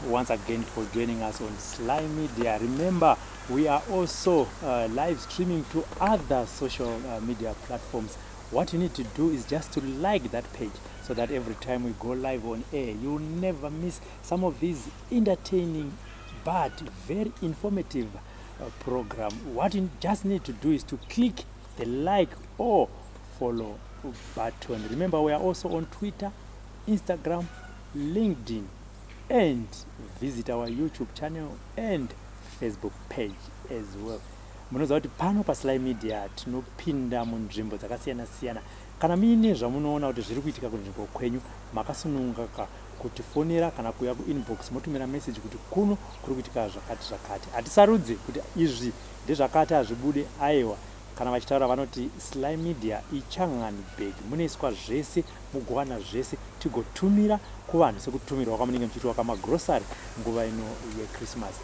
once again for joining us on Sly Media. Remember, we are also live streaming to other social media platforms. What you need to do is just to like that page so that every time we go live on air, you'll never miss some of these entertaining but very informative program. What you just need to do is to click the like or follow button. Remember, we are also on Twitter, Instagram, LinkedIn, and visit our YouTube channel and Facebook page as well. Munoza kuti pano pa Sly Media tinopinda munzvimbo dzakasiyana siyana. Kana mine zvamunoona kuti zviri kuitika kunzvimbo kwenyu, makasununguka kutifonera kana kuya ku inbox motumira message kuti kuno kuri kuitika zvakati. Hatisarudze kuti izvi ndezvakati azvibude, aiwa. Kana vachitaura vanoti Sly Media ichangani bag, munoiswa zvese, mugowana zvese, tigotumira kuvanhu sekutumirwa kwamunenge muchiitwa kamagrocery nguva ino yeChristmas.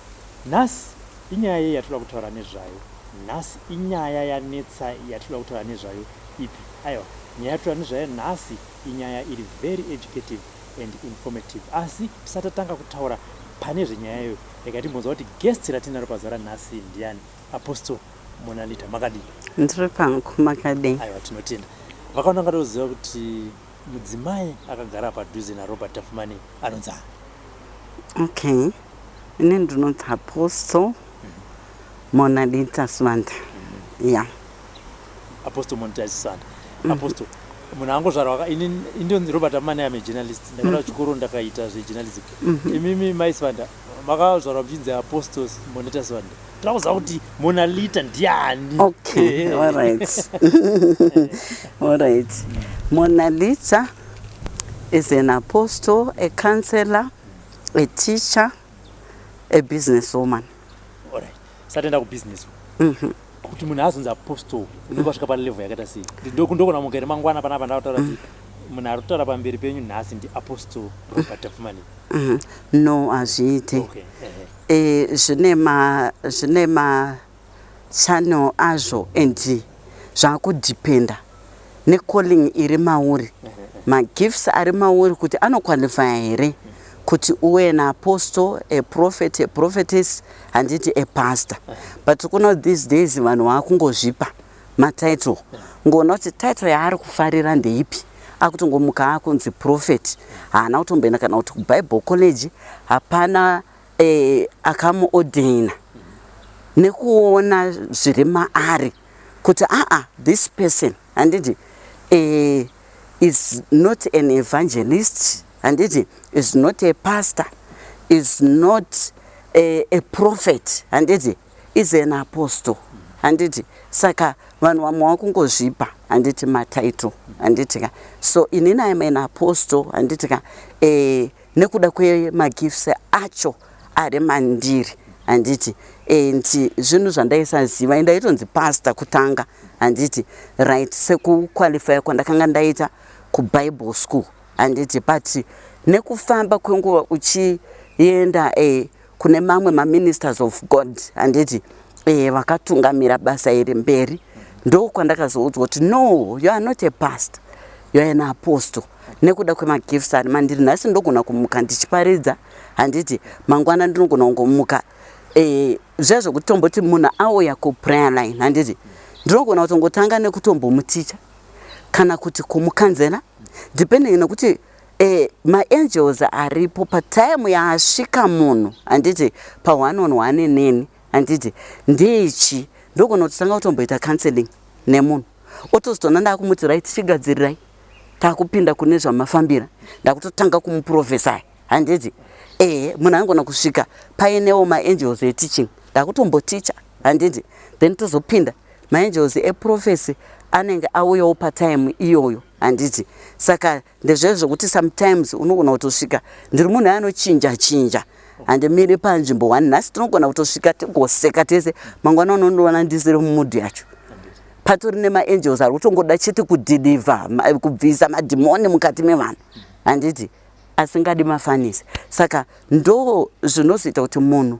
Nhasi inyaya yatinoda kutaura nezvayo. Nhasi inyaya yanetsa yatinoda kutaura nezvayo ipi? Aiwa, nyaya yatinoda nezvayo nhasi inyaya iri very educative and informative. Asi tisatatanga kutaura pane zvenyayayo, rekatimboudza kuti guest ratinaro pazuva ranhasi ndiani? Apostle Monalita, makadi. Ndiri pangu makadi. Aiwa, tinotenda. Vakaona ngatoziva kuti mudzimai akagara padhuze naRobert Tafumani anonzi. Okay. Ine ndinonzi Apostle Monalita Swanda. Yeah. Apostle Monalita Swanda. Apostle, munhu angozvarwa indonzi Robert Tafumani ame journalist. Ndakada chikoro ndakaita zvejournalism. Imimi mai Swanda makazvarwa mchinzi Apostle Monalita Swanda. Trauza kuti Monalita ndiani? Okay, all right. All right. Monalita is an apostle, a counselor, a teacher, a businesswoman. All right. Satenda ku business. Kuti munhu azonzi apostle, unenge wasvika pa level yakaita sei? Ndokuna mugere mangwana panapa ndataura kuti munhu ari kutaura pamberi penyu nhasi ndi Apostle Robert Tafumani. No, azviiti. Okay. Zvine channel azvo and zvakudependa necalling iri mauri. Magifts ari mauri kuti anoqualify here kuti uwe an apostle, a prophet, a prophetess, and a pastor. But these days vanhu vakungozvipa matitle. Ngona kuti title yaari kufarira ndeipi? Akutongomuka akunzi prophet. Haana kutomboenda kana kuti kuBible college, hapana akamuordaina. Nekuona zviri maari kuti this person and is not an evangelist, and is not a pastor, is not a prophet, and is an apostle, and saka vanhu vamwe vakungozvipa handiti matitle, handiti so inini I am an apostle, handiti nekuda kwemagifts acho ari mandiri, handiti zvinhu zvandaisaziva ndaitonzi pastor kutanga, handiti right sekuqualify kwandakanga ndaita kuBible school, handiti but nekufamba kwenguva uchienda kune mamwe maministers of God, handiti vakatungamira basa iri mberi, ndokwandakazoudzwa kuti no, you are not a pastor, you are an apostle. Nekuda kwemagifts ari mandiri, nhasi ndogona kumuka ndichiparidza, handiti mangwana ndinogona kungomuka zvezvo kutomboti munhu auya kuprayer line, handiti ndinogona kutongotanga nekutombomuticha kana kuti kumukanzela, depending nekuti maangels aripo patime yaasvika munhu, handiti pa1-on-1 neni, handiti ndeichi ndogona kutotanga kutomboita counseling nemunhu otozotona ndakumuti right chigadzirirai takupinda kune zvamafambira ndakutotanga kumuprofesai, handiti munhu angona kusvika painewo maangels eteaching ndakutomboticha, handiti then tozopinda maangels eprophecy anenge auyawo patime iyoyo, handiti saka ndezvezvo kuti sometimes unogona kutosvika ndiri munhu anochinja handimiri panzvimbo 1 nhasi tinogona kutosvika tigoseka tese mangwana unondoona ndisiri mumudhi yacho patori nemaangels ari kutongoda chete kudeliver kubvisa madhimoni mukati mevanhu, handiti asingadi mafanisi. Saka ndo zvinozoita kuti munhu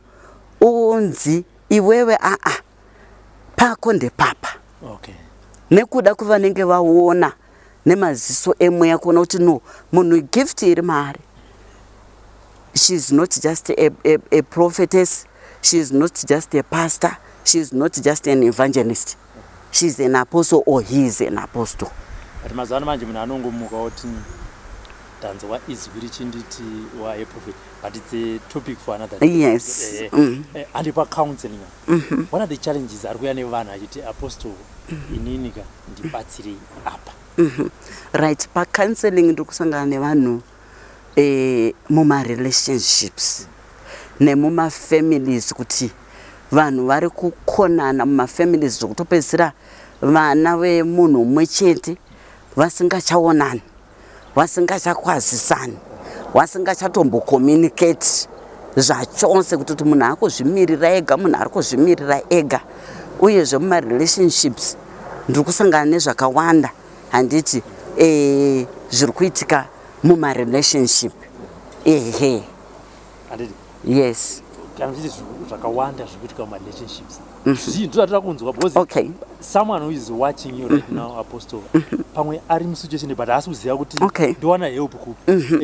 unzi iwewe pako ndepapa. Okay. Nekuda kuvanenge vaona nemaziso emweya kuona kuti no munhu gift iri maari. she's not just a prophetess, she's not just a pastor, she's not just an evangelist, she's an apostle, or he is an apostle. Ati mazana manje muna anongomuka oti danzo wa izwi richinditi wa a prophet, but it's a topic for another day. Yes. And for counseling, what are the challenges are we never achiti apostle ininika ndibatsiri apa? Right, pa counseling ndikusangana nevanhu muma relationships nemuma families, kuti vanhu vari kukonana muma families zvokutopedzisira vana vemunhu umwe chete vasingachaonani, vasingachakwazisani, vasingachatombokommunicate zvachose, kuti munhu akuzvimirira ega, munhu ari kuzvimirira ega. Uyezve muma relationships ndiri kusangana nezvakawanda handiti zviri kuitika muma relationship. Yes. Kana zvakawanda zviri kuitika muma relationships. Ndinoda kunzwa because okay, someone who is watching you right now, apostle, pamwe ari mu situation but asikuziva kuti ndiwana help ku.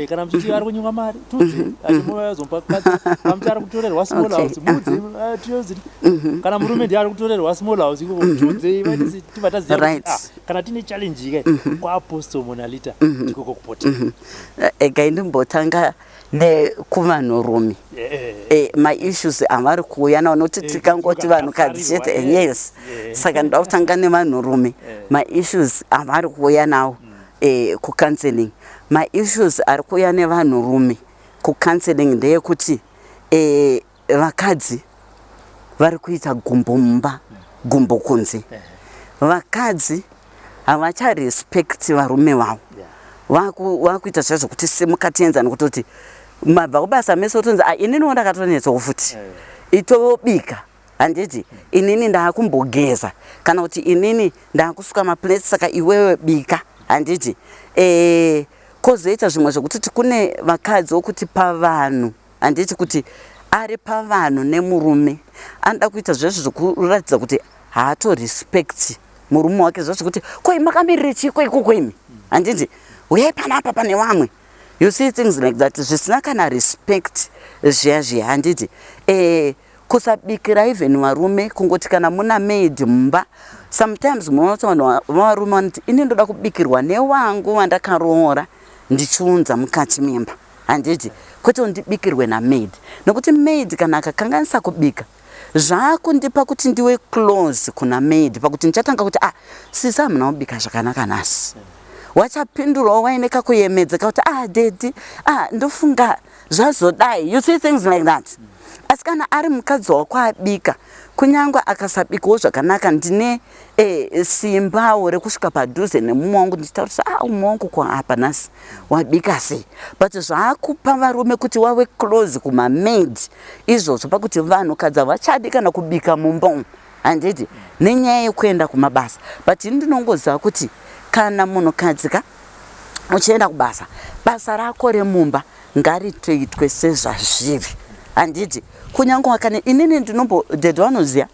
Kana mchiti ari kunyunga mari, tudzi, achimoya zompa kati, pamchara kutorerwa small house, mudzi, tiyozi. Kana murume ndi ari kutorerwa small house, tudzi, vati tivataziva. Kana tine challenge ke kwa apostle Monalita ndikoko kupota. Ndimbothanga nekuvanhurume. My issues avari kuuya nawo noti tikangoti vanhukadzi chete. Yes. Saka ndoda kutanga nevanhurume. My issues avari kuuya nawo kucounseling. My issues ari kuuya nevanhurume kucounseling ndeyekuti vakadzi vari kuita gumbo mumba, gumbo kunze. Vakadzi havacharespect varume vavo. Vakuita zvekuti simukatenza nokutoti mabva kubasa meso utonzi inini ndakatonetsa futi itobika handiti inini ndakumbogeza kana kuti inini ndakusuka maplate saka iwewe bika handiti kozoita zvimwe zvekuti kune vakadzi wokuti pavanhu handiti kuti ari pavanhu nemurume anoda kuita zvesvo zvokuratidza kuti haato respect murume wake zvesvo kuti koi makamirire chiko ikoko imi handiti uyai panapa pane vamwe. You see things like that. Zvisina kana respect zviya handiti. Kusabikira even varume kungoti kana muna maid mumba. Sometimes munoti vanhu varume vanoti ini ndoda kubikirwa newangu wandakaroora ndichiunza mukati memba. Handiti kwete ndibikirwe namaid. Nokuti maid kana akakanganisa kubika zvakundipa kuti ndiwe close kuna maid pakuti ndichatanga kuti sisi hamuna kubika zvakanaka nhasi. Wachapindura waine kakuyemedzeka kuti daddy ndofunga zvazodai. You see things like that. Asi kana ari mukadzi wako abika kunyangwa akasabikawo zvakanaka ndine simbawo rekusvika padhuze nemumwe wangu ndichitaurisa umwe wangu kwaapa nhasi wabika sei. But zvaakupa varume kuti wave close kumamaid izvozvo pakuti vanhukadzi havachadi kana kubika mumba umu handiti nenyaya yekuenda kumabasa. But ndinongoziva kuti kana munhukadzi uchienda kubasa, basa rako remumba ngaritoitwe sezvazviri handiti kunyangwa kana inini ndedhi vanoziva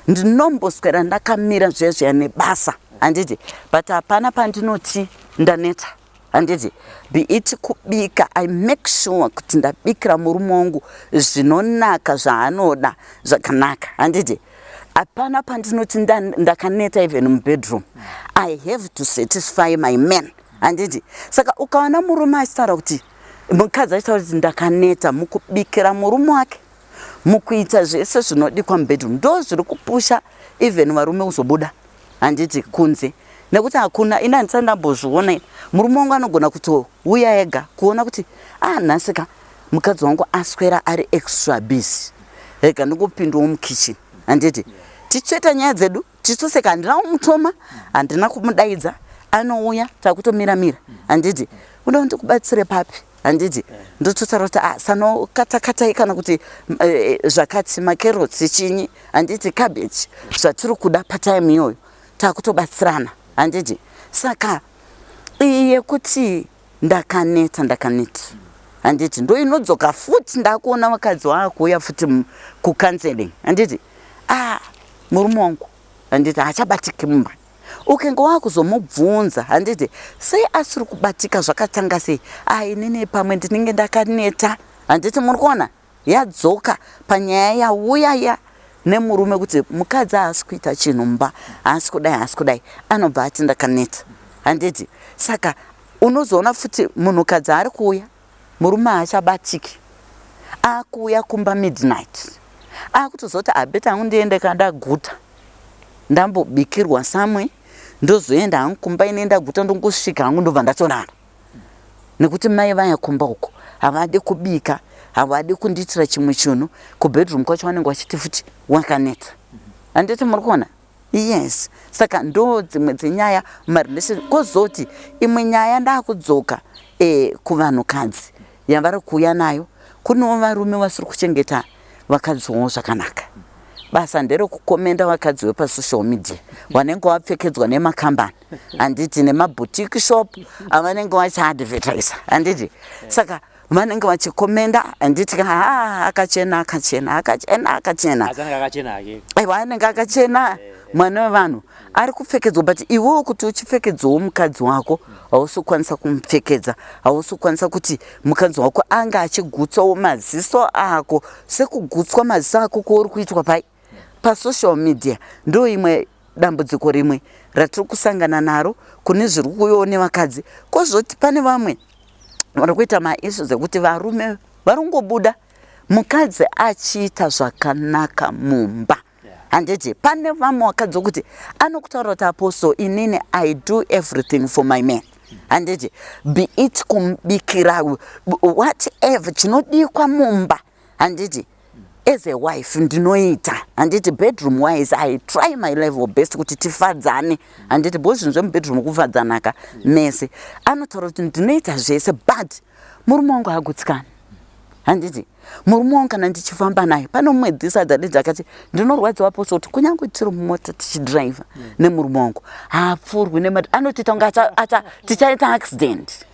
ndinomboswera ndakamira zvezviya nebasa handiti but hapana pandinoti ndaneta handiti be it kubika. I make sure kuti ndabikira murume wangu zvinonaka zvaanoda zvakanaka handiti hapana pandinoti ndakaneta even mubedroom. I have to satisfy my man handiti saka ukaona murume achitaura kuti mukadzi achitaura kuti ndakaneta mukubikira murume wake mukuita zvese zvinodikwa mubedroom ndo zviri kupusha even varume kuzobuda handiti kunze nekuti hakuna ina handisati ndambozviona murume wangu anogona kutouya ega kuona kuti nhasika mukadzi wangu aswera ari extra busy ega ndingopindawo mukitchen handiti ticheta nyaya dzedu tichitoseka handina kumutoma handina kumudaidza anouya takutomiramira handiti unoda ndikubatsire papi handiti ndototaura kuti sanokatai kana kuti zvakati makerotsi chinyi handiti cabbage zvatiri kuda patime iyoyo takutobatsirana handiti saka iye kuti ndakaneta handiti ndo inodzoka futi ndakuona vakadzi waakuuya futi kucounseling handiti murume wangu handiti haachabatiki mumba. Ukengo wakuzomubvunza handiti sei asiri kubatika zvakatanga sei inini pamwe ndinenge ndakaneta handiti muri kuona yadzoka panyaya yauya nemurume kuti mukadzi haasi kuita chinhu mumba, haasi kudai anobva ati ndakaneta. Handiti saka unozoona futi munhukadzi ari kuuya murume haachabatiki, akuuya kumba midnight, akutozoti abeta hangu ndiende kada guta ndambobikirwa samwe ndozoenda hangu kumba inoenda guta ndongosvika hangu ndobva ndatonara, nekuti mai vaya kumba uko havadi kubika, havadi kundiitira chimwe chinhu, kubedroom kwacho vanenge vachiti futi wakaneta. Handiti muri kuona? Yes. Saka ndo dzimwe dzenyaya marelation. Kozoti imwe nyaya ndakudzoka kuvanhukadzi yavari kuuya nayo, kunewo varume vasiri kuchengeta vakadziwo zvakanaka. Basa nderekukomenda vakadzi vepasocial media vanenge vapfekedzwa nemakambani, handiti nemaboutique shop avanenge vachiadvertisa, handiti saka vanenge vachikomenda, handiti akachena aiwa anenge akachena mwana wevanhu ari kupfekedzwa, but iwewo kuti uchipfekedzawo mukadzi wako hausi kukwanisa kumupfekedza, hausi kukwanisa kuti mukadzi wako anga achigutsawo maziso ako sekugutswa maziso ako kouri kuitwa pai pasocial media. Ndo imwe dambudziko rimwe ratiri kusangana naro kune zviri kuuyawo nevakadzi. Kozoti pane vamwe vari kuita maissues ekuti varume varongobuda mukadzi achiita zvakanaka mumba, handiti pane vamwe vakadzi kuti anokutaura kuti apostle inini I do everything for my man, handiti be it kumbikira whatever chinodikwa mumba, handiti as a wife ndinoita, handiti bedroom wise I try my level best kuti tifadzane, handiti bo zvinhu zvemubedroom kufadzanaka mese anotaura kuti ndinoita zvese, but murume wangu hagutsikana, handiti murume wangu kana ndichifamba naye pano mumwe dhisadhadedzi akati ndinorwadziwa poso kuti kunyange tiri mumota tichidriva nemurume wangu haapfurwi nemati anotiita kunge tichaita accident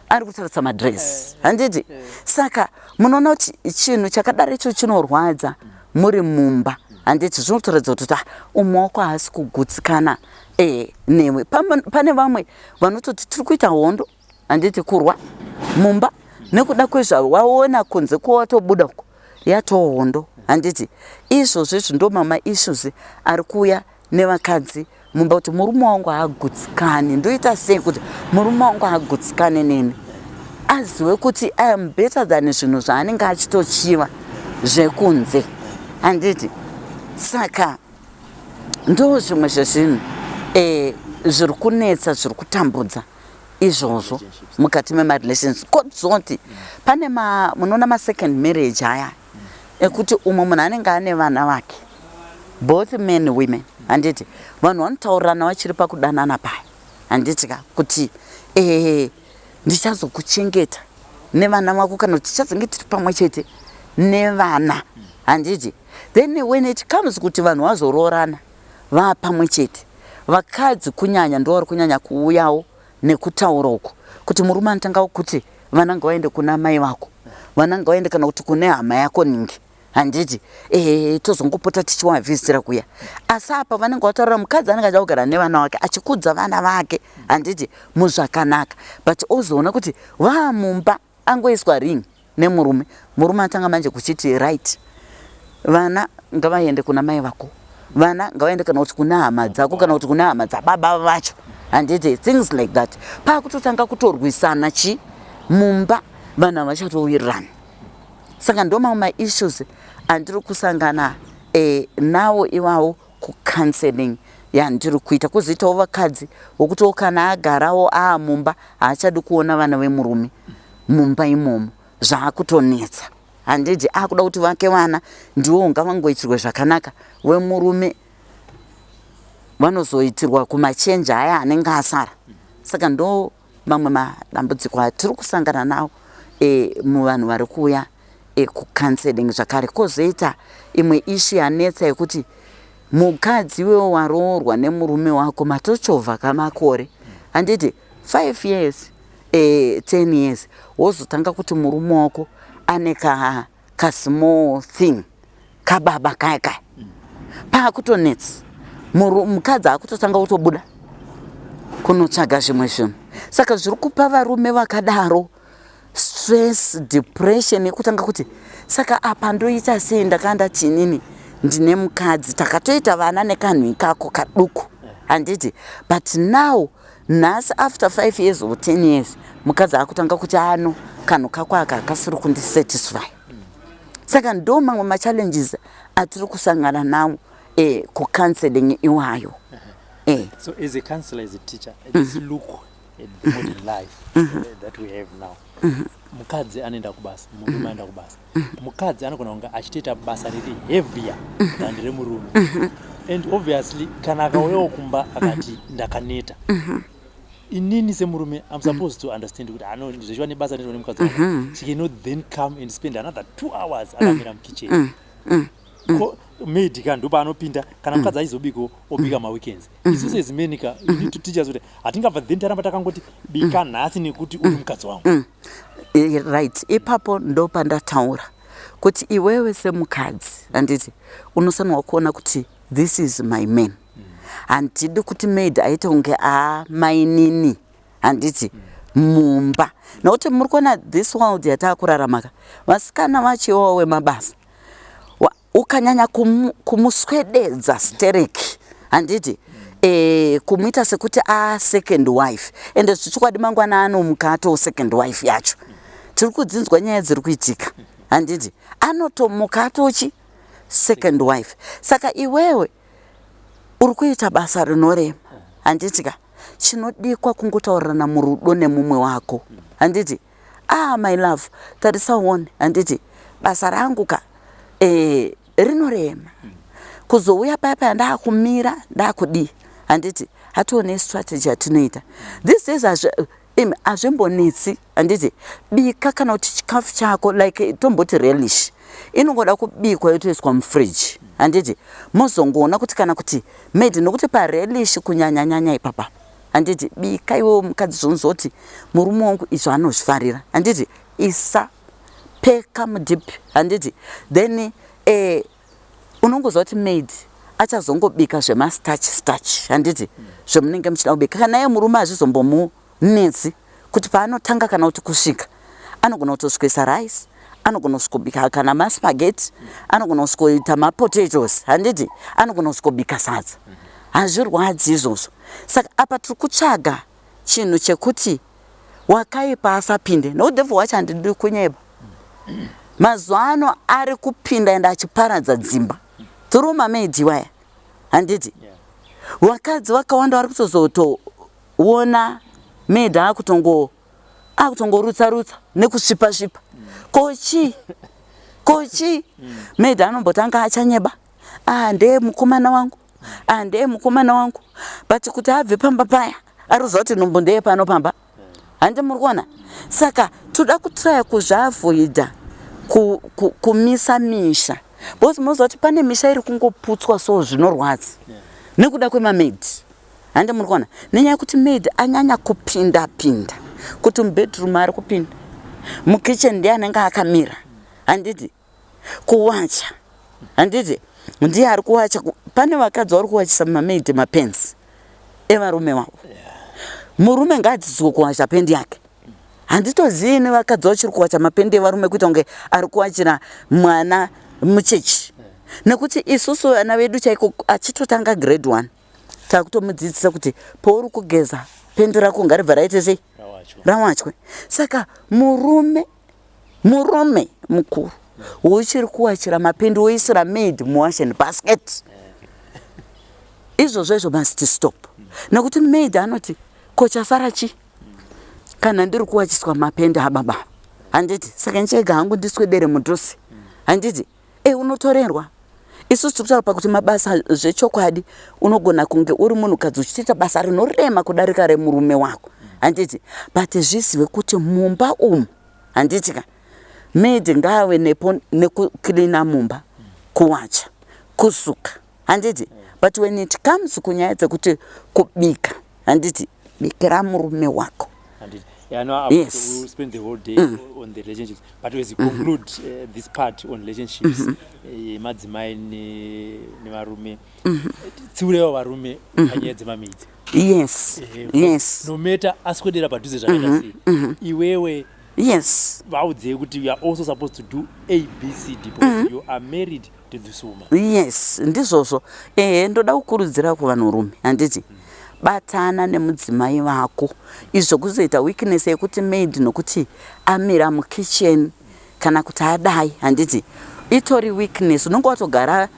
ari kutaritsa madress, handiti saka munoona kuti chinhu chakadaro icho chinorwadza muri mumba, handiti zvinotoredza kuti umwe wako haasi kugutsikana newe. Pane vamwe vanototi tiri kuita hondo, handiti kurwa mumba nekuda kwezvawaona kunze kwawatobuda uko yatohondo, handiti izvozvo ndo mama issues ari kuuya nevakadzi mumba kuti murume wangu haagutsikani. Ndoita sei kuti murume wangu haagutsikani neni, azive kuti I am better than zvinhu zvaanenge achitochiva zvekunze, handiti saka ndo zvimwe zvezvinhu zviri kunetsa, zviri kutambudza izvozvo mukati memarelations. Kodzoti pane munoona masecond marriage aya ekuti umwe munhu anenge ane vana vake, both men women, handiti vanhu vanotaurirana vachiri pakudanana paya, handiti kuti ndichazokuchengeta nevana vako kana kuti tichazenge tiri pamwe chete nevana, handiti then when it comes kuti vanhu vazoroorana vapamwe chete, vakadzi kunyanya ndo vari kunyanya kuuyawo nekutaura uko kuti murume anotanga kuti vana ngavaende kuna mai vako, vana ngavaende kana kuti kune hama yako ningi, handiti tozongopota tichiwavhizitira kuya. Asi apa vanenge vataurira mukadzi anenge achagara nevana vake achikudza vana vake, handiti muzvakanaka, but ozoona kuti vamumba angoiswa ring nemurume, murume atanga manje kuchiti right, vana ngavaende kuna mai vako, vana ngavaende kana kuti kuna hama dzako kana kuti kuna hama dzababa vacho, handiti things like that. Pakutotanga kutorwisana mumba vanhu vachatowirirana. Saka ndo mamwe issues andiri kusangana nawo iwawo kucounseling yandiri kuita. Kuzoitawo vakadzi wokuti kana agarawo mumba haachadi kuona vana vemurume mumba imomo, zvaakutonetsa, handiti akuda kuti vake vana ndiwo ngavangoitirwe zvakanaka, wemurume vanozoitirwa kumachenja aya anenge asara. Saka ndo mamwe madambudziko atiri kusangana nawo muvanhu vari kuuya kucounseling zvakare. Kozoita imwe issue yanetsa yekuti mukadzi wewo waroorwa nemurume wako matochovha kamakore, handiti 5 years 10 years, wozotanga kuti murume wako ane ka small thing kababa kaya pakutonetsa, mukadzi akutotanga kutobuda kunotsvaga zvimwe zvinhu. Saka zviri kupa varume vakadaro stress, depression yekutanga kuti saka apa ndoita sei ndakanda chinini ndine mukadzi takatoita vana nekanhu ikako kaduku handiti but now nhasi after 5 years or 10 years mukadzi akutanga kuti ano kanhu kako aka kasiri kundisatisfy saka ndo mamwe machallenges atiri kusangana nawo kucounseling iwayo So as a counselor, as a teacher, let's look at the modern life that we have now. Mukadzi anaenda kubasa, murume anaenda kubasa. Mukadzi anogona kunga achitoita basa riri heavier than remurume. And obviously kana akauyawo kumba akati ndakaneta. Inini semurume, I'm supposed to understand kuti ano ndizviwa nebasa riri nemukadzi wangu. She cannot then come and spend another 2 hours akamira mukitchen. Maid kan ndo paanopinda kana mukadzi aizobiko obika maweekends. Isusu as men ka you need to teach us kuti atingabva then taramba takangoti bika nhasi nekuti uri mukadzi wangu. Right, ipapo ndo pandataura kuti iwewe semukadzi handiti unosanwa kuona kuti this is my man. Handidi kuti maid aite unge mainini handiti mumba. Nokuti muri kuona this world yataakurarama vasikana vachiwawo wemabasa ukanyanya kumuswededza stereki handiti kumuita sekuti second wife ende zvichikwadi mangwana anomukato second wife yacho tiri kudzinzwa nyaya dziri kuitika handiti anotomukatochi second wife saka iwewe uri kuita basa rinorema handitika chinodikwa kungotaurirana murudo nemumwe wako handiti my love tarisaone handiti basa rangu ka rinorema kuzouya paya ndakumira ndakudi handiti hatione strategy atinoita this days azvimbonetsi handiti bika kana kuti chikafu chako like tomboti relish inongoda kubikwa yotoiswa mufridge handiti mozongoona kuti kana kuti made nokuti parelish kunyanyanyanya ipapa handiti bika iwe mukadzi zvonzoti murume wangu izvo anozvifarira handiti isa peka mudipi handiti then unongozwa kuti maid achazongobika starch handiti zvemunenge muchida kubika kana iye murume hazvizombomunetsi kuti paanotanga kana kuti kusvika anogona kutosvikoisa rice anogona kusvikobika kana maspaghetti anogona kusvikoita mapotatoes handiti anogona kusvikobika sadza hazvirwadzi izvozvo saka apa tiri kutsvaga chinhu chekuti wakaipa asapinde nodhevho wacho handidi kunyeba mazuva ano ari kupinda ende achiparadza dzimba tiri mamaidi waya handiti vakadzi vakawanda vari kutozotoona maid akutongorutsa nekusvipa kochi maid anombotanga achanyeba ndeye mukomana wangu but kuti abve pamba paya ariziva kuti nhumbu ndeye pano pamba handi muri kuona saka toda kutraya kuzvaavoida kumisa misha because munoziva kuti pane misha iri kungoputswa so zvinorwadza nekuda kwemamaid handi muri kuona nenyaya yekuti maid anyanya kupinda kuti mubedroom ari kupinda mukitchen ndiye anenge akamira handiti kuwacha handiti ndiye ari kuwacha pane vakadzi vari kuwachisa mamaid mapenzi evarume wavo murume ngaadzizwe kuwacha pendi yake handitozivi nevakadzi vachiri kuwacha mapendi evarume kuita kunge ari kuwachira mwana muchechi nekuti isusu vana vedu chaiko achitotanga grade 1 takutomudzidzisa kuti pauri kugeza pendi rako ngaribva raite sei rawachwe saka murume mukuru uchiri kuwachira mapendi woisira maid muwashing basket izvozvo must stop nekuti maid anoti kochasara chi kana ndiri kuwachiswa mapendi ababa handiti saka ndichega hangu ndiswedere mudhusi handiti unotorerwa isusu tikutaura pakuti mabasa zvechokwadi unogona kunge uri munhukadzi uchiita basa rinorema kudarika remurume wako handiti but zvizive kuti mumba umu handitika maid ngaave nekuklina mumba kuwacha kusuka handiti but when it comes kunyaya dzekuti kubika handiti bikira murume wako. Yeah, I know yes. We'll spend the whole day on the relationships, but as you conclude this part on relationships, madzimai nevarume, tsiurewo varume panyaya dzemamidzi. Yes, yes. No matter aswedera padhuze zvakaita sei, iwewe Yes. You are also supposed to do ABCD because you are married to this woman. Yes, ndizvozvo. Ndoda kukurudzira kuvanhurume handiti batana nemudzimai wako. Izvo kuzoita weakness yekuti maid nokuti amira mukitchen kana kuti adai handiti itori weakness. Unonge watogara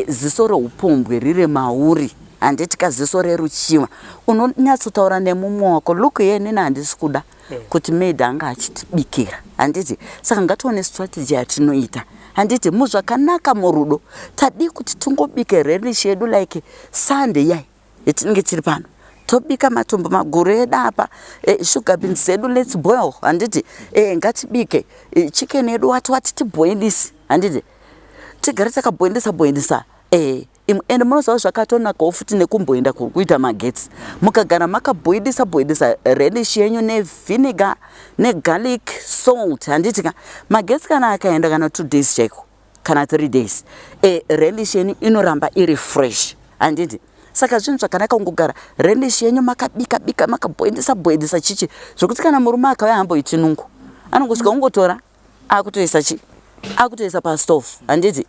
ziso reupombwe riri mauri handiti kaziso reruchiva unonyatsotaura nemumwe wako look here nini handisi kuda kuti maid anga achitibikira handiti saka ngatione strategy yatinoita handiti muzvakanaka murudo tadi kuti tungobike relish yedu like Sunday yai yatinenge tiri pano tobika matombo maguru edu apa sugar beans zedu let's boil handiti ngatibike chicken yedu wati tiboilise handiti tigare takaboilisa ende munoziva zvakatonakawo futi nekumboenda kuita magetsi mukagara makaboilisa relish yenyu nevinegar negarlic salt handiti magetsi kana akaenda kana 2 days chaiko kana 3 days relish yenyu inoramba iri fresh handiti saka zvinhu zvakanaka kungogara relish yenyu makabika makaboilisa chichi zvokuti kana murume akauya hamboiti nungu anongosvika ungotora akutoisa pastove handiti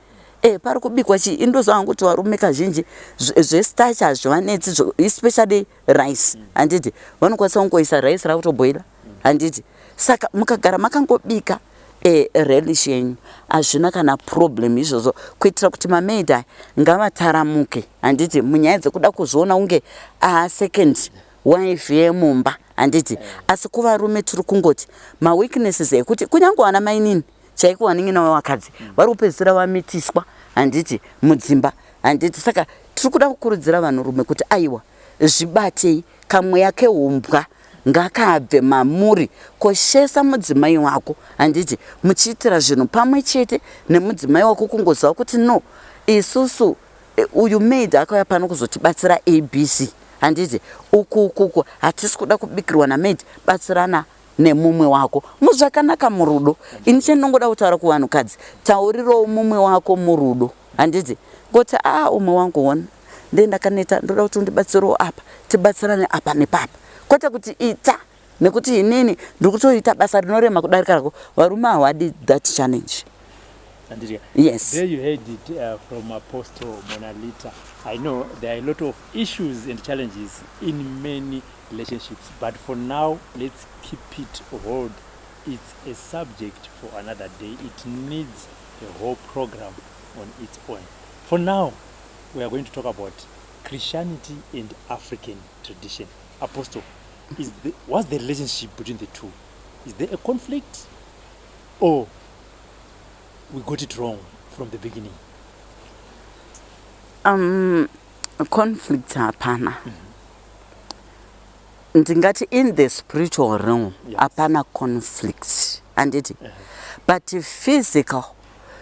pari kubikwa chi indoziva kuti varume kazhinji zvestarch hazvivanetsi especially rice handiti vanokwanisa kungoisa rice rakutoboila handiti saka mukagara makangobika relish yenyu hazvina kana problem izvozvo kuitira kuti mamaid aya ngavataramuke handiti munyaya dzekuda kuzviona unge second wife yemumba handiti asi kuvarume tiri kungoti maweaknesses ekuti kunyange wana mainini chaiko waningina wavakadzi vari kupedzisira vamitiswa handiti mudzimba handiti saka tiri kuda kukurudzira vanhurume kuti aiwa zvibatei kamweya keumbwa ngakabve mamuri koshesa mudzimai wako handiti muchiitira zvinhu pamwe chete nemudzimai wako kungoziva kuti no isusu uyu maid akauya pano kuzotibatsira ABC handiti uku hatisi kuda kubikirwa namaid batsirana nemumwe wako muzvakanaka murudo ini chendinongoda kutaura kuvanhukadzi taurirawo mumwe wako murudo handiti ngoti umwe wangu wona ndendakaneta ndoda kuti undibatsirewo apa tibatsirane apa nepapa kwete kuti ita nekuti inini ndiri kutoita basa rinorema kudarika rako varume hawadi that challenge. Yes. There you heard it from Apostle Monalita. I know there are a lot of issues and challenges in many relationships, but for now, let's keep it hold. It's a subject for another day. It needs a whole program on its own. For now, we are going to talk about Christianity and African tradition. Apostle, what's the relationship between the two? Is there a conflict, or we got it wrong from the beginning? Conflict hapana. Ndingati in the spiritual realm hapana conflict anditi but physical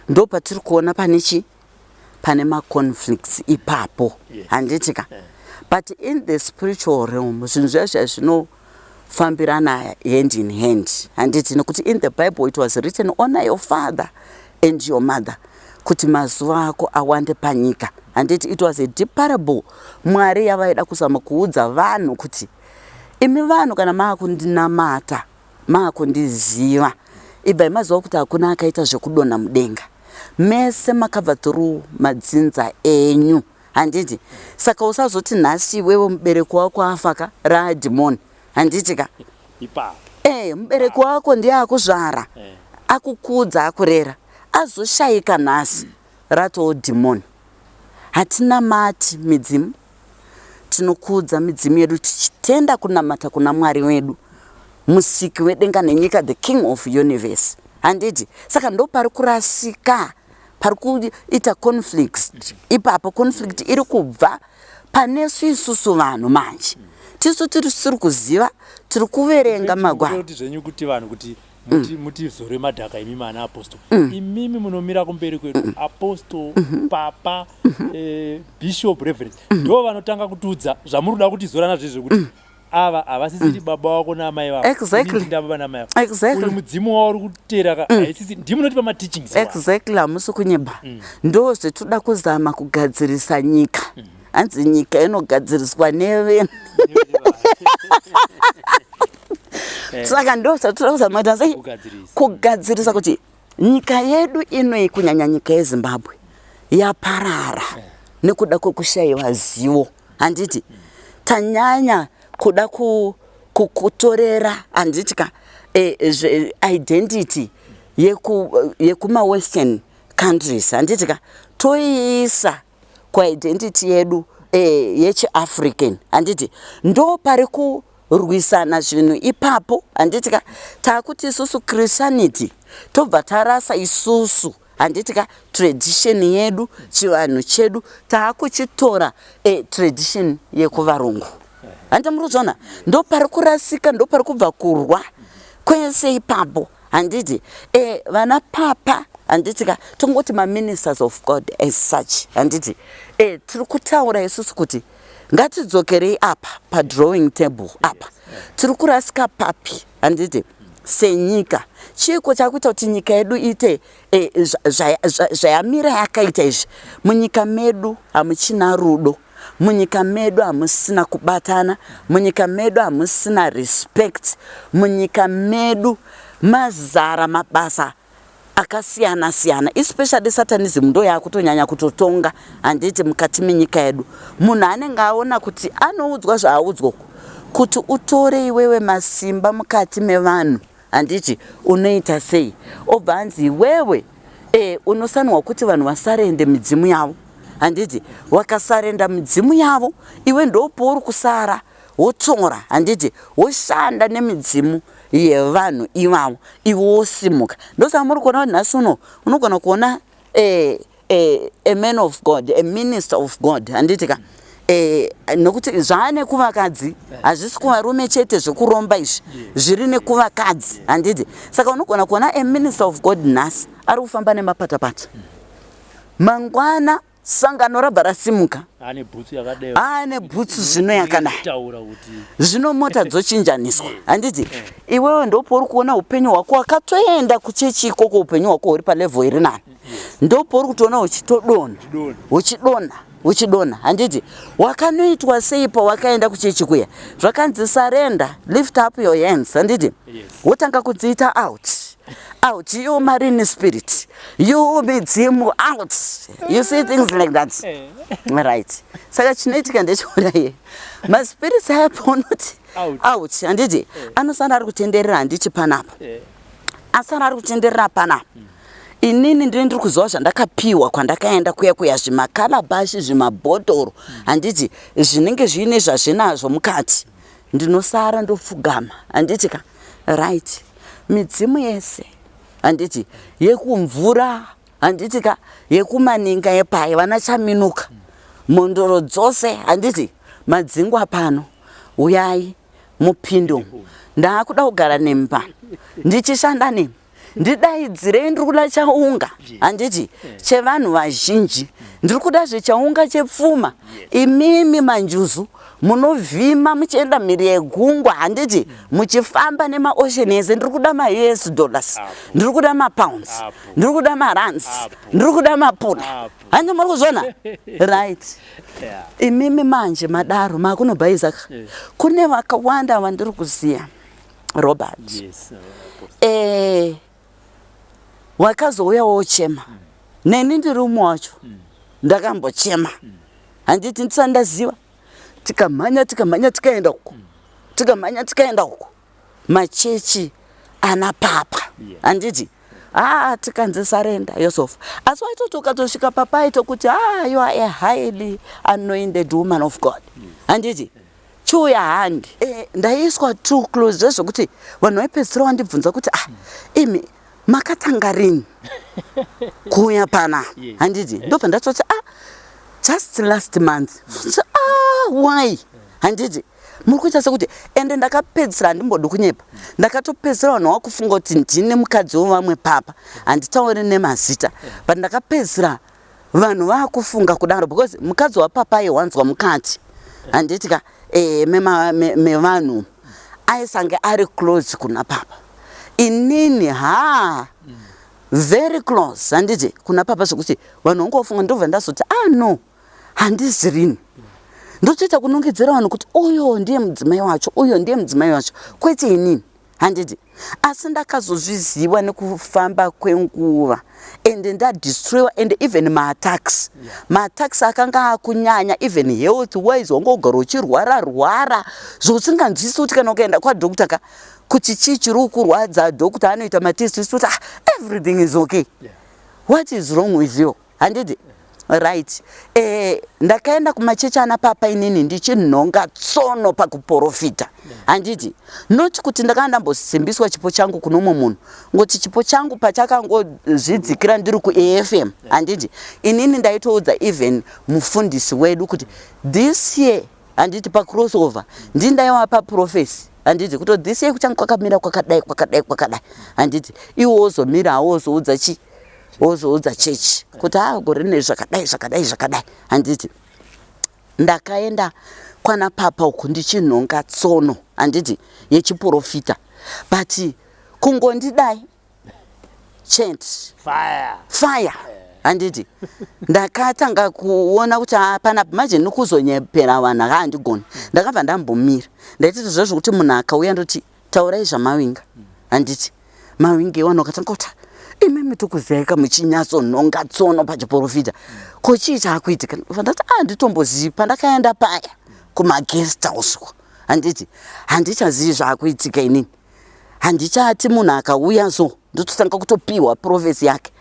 ndo patiri kuona pane ma conflicts ipapo handitika but in the spiritual realm zvinhu zvazvo zvinofambirana hand in hand handiti nekuti in the Bible it was written honor your father and your mother kuti mazuva ako awande panyika handiti it was a deep parable Mwari yavaida kuzama kuudza vanhu kuti imi vanhu kana maakundinamata maakundiziva ibva mazuva kuti hakuna akaita zvekudonha mudenga mese makabva through madzinza enyu handiti saka usazoti nhasi wewe mubereki wako afaka radhimoni handitika mubereki wako ndiye akuzvara akukudza akurera azoshayika nhasi ratoo dhimoni. Hatina mati midzimu tinokudza midzimu yedu tichitenda kunamata kuna Mwari wedu musiki wedenga nenyika, the king of universe handiti saka ndo pari kurasika pari kuita conflict ipapo conflict iri kubva panesu isusu vanhu manje tisu tiri kuziva tiri kuverenga magwaro kuti zvenyu kuti vanhu kuti muti zore madhaka imi mana apostle imimi munomira kumberi kwedu apostle papa bishop reverend ndo vanotanga kutudza zvamuruda kuti zora nazvo kuti ava avasisiri baba wako namai vako exactly baba namai vako exactly mudzimu wao uri kutera aisisi ndimunotipa ma teachings exactly amusi kunyeba ndo zvetoda kuzama kugadzirisa nyika hanzi nyika inogadziriswa nevenhu Saka ndo satuzama sei kugadzirisa kuti nyika yedu ino kunyanya nyika yeZimbabwe yaparara nekuda kwekushayiwa zivo. Handiti tanyanya kuda kutorera handitika identity yekuma western countries handitika toiisa kwa identity yedu yechi-African. Handiti ndo pari kurwisana zvinhu ipapo. Handitika takuti isusu Christianity tobva tarasa isusu handitika tradition yedu chivanhu chedu takuchitora tradition yekuvarungu. Handi muruzona ndo pari kurasika, ndo pari kubva kurwa kwese ipapo. Handiti vana papa handitika tongoti ministers of God as such. Handiti tiri kutaura isusu kuti ngatidzokerei apa pa drawing table apa. Tiri kurasika papi handiti senyika. Chiko chakuita kuti nyika yedu ite zvayamira yakaita izvi. Munyika medu hamuchina rudo, munyika medu hamusina kubatana, munyika medu hamusina respect, munyika medu mazara mabasa akasiyana siyana, especially satanism ndo yakutonyanya kutotonga handiti mukati menyika yedu. Munhu anenge aona kuti anoudzwa zvaaudzwa kuti utore iwewe masimba mukati mevanhu handiti unoita sei, obva anzi iwewe unosanwa kuti vanhu vasarende midzimu yavo. Handiti wakasarenda midzimu yavo iwe ndopo uri kusara wotora handiti woshanda nemidzimu yevanhu ivavo iwe wosimuka. Ndosaka muri kuona kuti nhasi uno unogona kuona a man of God, a minister of God handitika nokuti zvaane kuvakadzi hazvisi kuvarume chete zvekuromba izvi zviri nekuvakadzi handiti. Saka unogona kuona a minister of God nhasi ari kufamba nemapatapata mangwana sangano rabva rasimuka ane bhutsu zvino yakadai zvino mota dzochinjaniswa handiti. Iwewe ndopo uri kuona upenyu hwako wakatoenda kuchechi ikoko, upenyu hwako huri palevel iri nani, ndopo uri kutoona uchidonha handiti. Wakanoitwa sei pawakaenda kuchechi kuya? Zvakanzi surrender, lift up your hands handiti. Wotanga kudziita out, you marine spirit, you midzimu out. You see things like that. Right. Saka chinoitika ndechokudai maspirits ayaponoti out handiti anosara ari kutenderera handiti panapa, asara ari kutenderera panapa. Inini ndiri kuziva zvandakapiwa kwandakaenda kuya zvimakalabashi zvimabhodhoro handiti zvinenge zviine zvazvinazvo mukati. Ndinosara ndopfugama handitika right. Midzimu yese handiti yekumvura handitika yekumaninga yepai vana chaminuka mondoro dzose handiti madzingwa pano uyai mupindo. Ndakuda kugara nemi pano ndichishanda nemi ndidaidzirei ndiri kuda chaunga handiti chevanhu vazhinji, ndiri kuda zvechaunga chepfuma. Imimi manjuzu munovhima muchienda mhiri yegungwa handiti muchifamba nemaocean ese. Ndiri kuda ma-US dollars, ndiri kuda ma-pounds, ndiri kuda ma-rands, ndiri kuda mapuna. Handi muri kuzona right. Imimi manje madaro makunobva Isaka kune vakawanda vandiri kuziya Robert wakazouya wochema neni ndiri umwe wacho ndakambochema handiti ndisati ndaziva. Tikamhanya tikaenda uko machechi ana papa handiti tikanzi surrender yourself. Asi waitoti ukatosvika papa aito kuti you are a highly anointed woman of God handiti chiuya handi ndaiswa too close zvezvokuti vanhu vaipedzisira wandibvunza kuti imi makatanga rini kuuya pana handiti. Ndobva ndatoti just last month. Why handiti muri kuita sekuti ende ndakapedzisira handimbodi kunyepa, ndakatopedzisira vanhu vakufunga kuti ndine mukadzi wevamwe papa handitauri nemazita but ndakapedzisira vanhu vakufunga kudaro because mukadzi wapapa aiwanzwa mukati handitika mevanhu aisange ari close kuna papa. Inini very close handiti kuna papa zvekuti vanhu vangofunga. Ndobva ndazoti no handisi rini. Ndotoita kunongedzera vanhu kuti uyo ndiye mudzimai wacho, uyo ndiye mudzimai wacho, kwete inini handiti asi ndakazozviziva nekufamba kwenguva ende ndadestroyiwa and even maatax maatax akanga akunyanya even health wise wangogara uchirwara zvosinganzwisi kuti kana ukaenda kwadhokta kuti chii chiri kurwadza dhokta anoita matest kuti everything is okay. What is wrong with you? Handiti right. Ndakaenda kumachechi anapapa inini ndichinhonga tsono pakuprofita. Handiti not kuti ndakanga ndambosimbiswa chipo changu kuno mumwe munhu ngoti chipo changu pachakangozvidzikira ndiri kuAFM. Handiti inini ndaitoudza even mufundisi wedu kuti this year handiti pacrossover ndindaiwa paprophecy. Handiti kuti this year kuchangu kwakamira kwakadai. Handiti iwo wozomira awozoudza chi wozoudza chechi kuti gore rine zvakadai. Handiti ndakaenda kwana papa uku ndichinhonga tsono handiti yechiprofita but kungondidai chant fire handiti ndakatanga kuona kuti hapana manje ndikuzonyepera vanhu haandigoni ndakabva ndambomira ndaititi zvezvo kuti munhu akauya ndoti taurai zvamawinga handiti mawinga iwana ukatanga kuti imimi tikuzivaika muchinyatsonhonga tsono pachiprofita ko chii chaakuitika ndati handitombozii pandakaenda paya kumaguest house handiti handichazivi zvaakuitika inini handichati munhu akauya so ndototanga kutopiwa profesi yake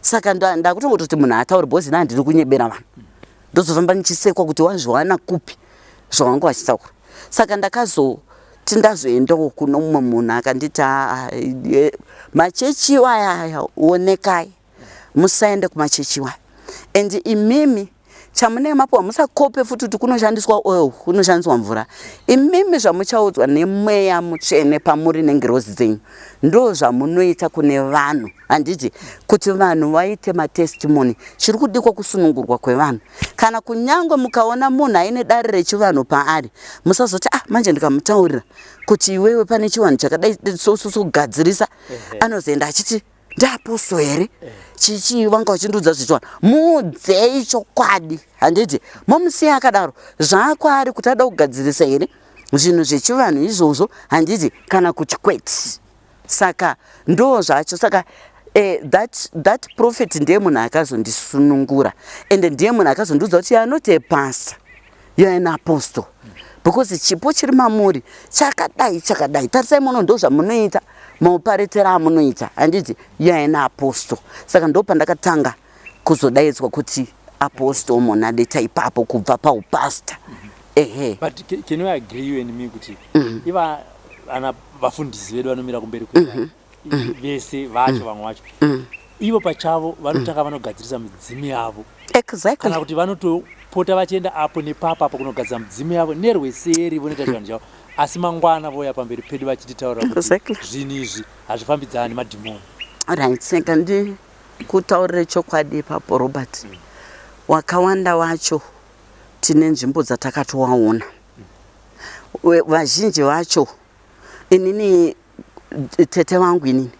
saka ndakutongototi munhu atauri bhozi handiri kunyebera vanhu ndozofamba nichisekwa kuti wazviwana kupi zvawanga vachitaura saka ndakazoti ndazoendawo kuno mumwe munhu akanditi machechi waya onekai musaende kumachechi waya and imimi chamune mapo musakope futi kuti kunoshandiswa oil kunoshandiswa mvura imimi zvamuchaudzwa nemweya mutsvene pamuri nengirozi dzenyu ndo zvamunoita kune vanhu handiti kuti vanhu vaite matestimony chiri kudikwa kusunungurwa kwevanhu kana kunyangwe mukaona munhu aine dare rechivanhu paari musazoti manje ndikamutaurira kuti iwewe pane chivanhu chakadai sogadzirisa anozoenda achiti ndaposo here chichi vanga vachindudza zvichiwana mudzei chokwadi handiti momusiya akadaro zvaakwari kuti ada kugadzirisa here zvinhu zvechivanhu izvozvo handiti kana kuti kweti saka ndo zvacho saka that prophet ndiye munhu akazondisunungura and ndiye munhu akazondiudza kuti not a pastor, you are an apostle because chipo chiri mamuri chakadai tarisai muno ndo zvamunoita mauparetera amunoita handiti you are an apostle saka ndo pandakatanga kuzodaidzwa kuti apostle Monalita ipapo kubva paupasta. But can you agree you and me kuti iva ana vafundisi vedu vanomira kumberi kuti vese vacho vamwe vacho ivo pachavo vanotanga vanogadzirisa midzimu yavo exactly kana kuti vanotopota vachienda apo nepapa apo kunogadzira midzimu yavo nerweseri vonoita zvivanhu zvavo asi mangwana voya pamberi pedu vachititaura kuti zvinhu izvi hazvifambidzana nemadhimoni. Right, saka ndikutaurire chokwadi ipapo Robert wakawanda wacho tine nzvimbo dzatakatowaona vazhinji vacho inini tete vangu inini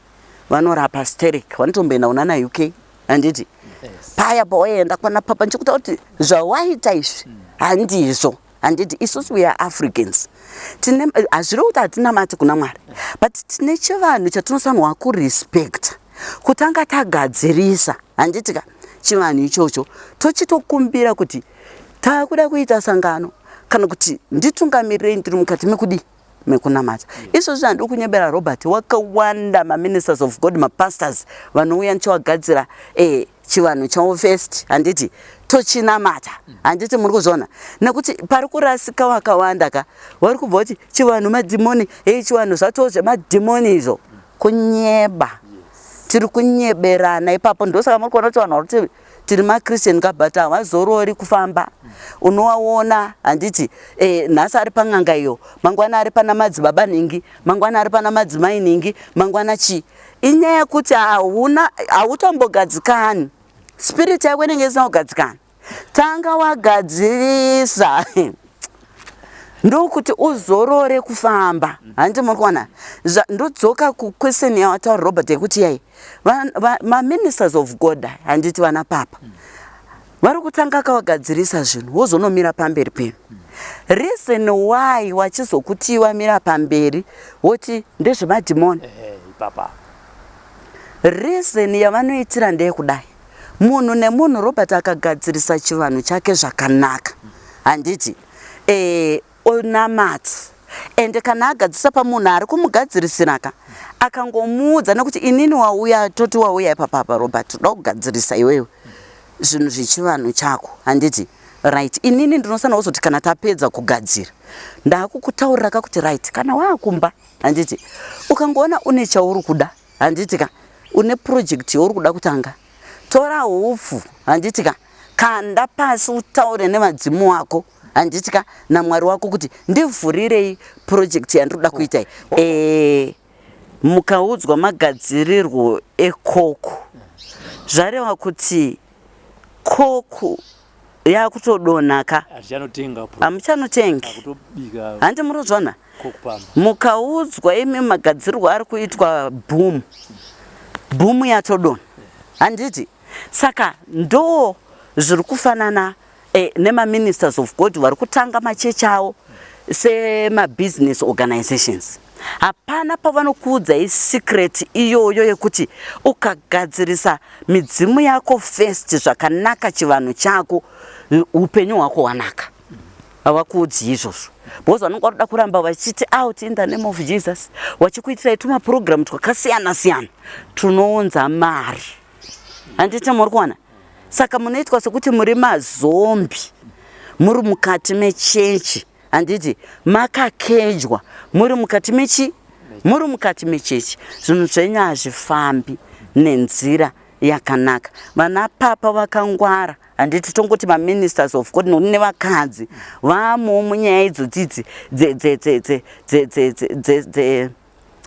vanorapa steric vanotomboenda una naUK handiti paya pawaenda kwana papa ndichikuta kuti zvawaita izvi handizvo handiti isusu we are Africans hazviri kuti hatinamati kuna Mwari but tine chivanhu chatinofanirwa kurespecta kutanga tagadzirisa handitika chivanhu ichocho tochitokumbira kuti takuda kuita sangano kana kuti nditungamirei ndiri mukati mekudi mekunamata izvozvo handiri kunyebera Robert wakawanda maministers of God mapastors vanouya nichawagadzira chivanhu chavo first handiti tochinamata handiti muri kuzviona nekuti pari kurasika wakawanda ka vari kubva kuti chivanhu madhimoni chivanhu zvatowo zvemadhimoni izvo kunyeba tiri kunyeberana ipapo ndosaka muri kuona kuti vanhu vari kuti tiri maChristian but havazorori kufamba unowaona handiti nhasi ari pan'anga iyo mangwana ari pana madzibaba ningi mangwana ari pana madzimai ningi mangwana chii inyaya yekuti hautombogadzikani spirit yako inenge isina kugadzikana tanga wagadzirisa ndokuti uzorore kufamba handiti muri kuona ndodzoka kuquestion yawataura Robert yekuti yai maministers of God handiti vana papa vari kutanga kawagadzirisa zvinhu wozonomira pamberi penyu reason why wachizokuti wamira pamberi woti ndezvemadhimoni. Papa. Reason yavanoitira ndeyekudai. Munhu nemunhu Robert akagadzirisa chivanhu chake zvakanaka. Handiti onamata. Ende kana agadzirisa pamunhu ari kumugadzirisira akangomuudza nekuti inini wauya toti wauya ipapa Robert toda kugadzirisa iwewe zvinhu zvechivanhu chako. Handiti right, inini ndinosana kuzoti kana tapedza kugadzira ndakukutaurira kuti right, kana waakumba handiti ukangoona une chauri kuda handitika une project yauri kuda kutanga, tora hupfu handitika kanda pasi utaure nemadzimu wako handitika naMwari wako kuti ndivhurirei project yandinoda kuita iyi. Mukaudzwa magadzirirwo ekoko zvareva kuti koko yakutodonaka hamuchanotengi handi murozvana. Mukaudzwa imi magadzirirwo ari kuitwa boom yatodona handiti. Saka ndo zviri kufanana nema-ministers of God vari kutanga machechi avo sema-business organizations. Hapana pavanokuudza secret iyoyo yekuti ukagadzirisa midzimu yako first zvakanaka chivanhu chako upenyu hwako hwanaka. Havakuudzi izvozvo because vanonga varoda kuramba vachiti out in the name of Jesus vachikuitirai tumaprogram twakasiyana siyana tunounza mari. Handiti muri kuona? Saka munoitwa sekuti muri mazombi muri mukati mechechi. Handiti makakejwa muri mukati mechi, muri mukati mechechi. Zvinhu zvenyu hazvifambi nenzira yakanaka. Vana papa vakangwara handiti tongoti ma-ministers of God nevakadzi vamo munyaya idzodzidzi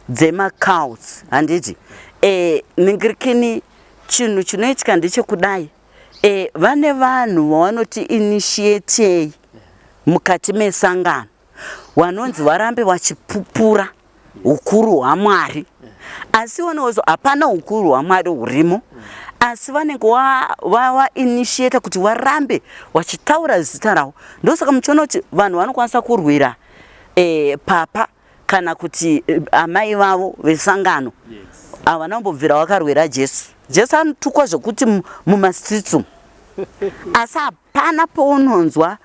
dzema-cows handiti. Ningirikini chinhu chinoitika ndechekudai vane vanhu vavanoti initiatei mukati mesangano vanonzi varambe vachipupura ukuru hwaMwari, asi vanozvo hapana ukuru hwaMwari hurimo, asi vanenge initiate kuti varambe vachitaura zita rawo. Ndosaka muchiona kuti vanhu vanokwanisa kurwira papa kana kuti amai vavo vesangano havanambobvira vakarwira Jesu. Jesu anotukwa zvekuti mumastritsu asi hapana paunonzwa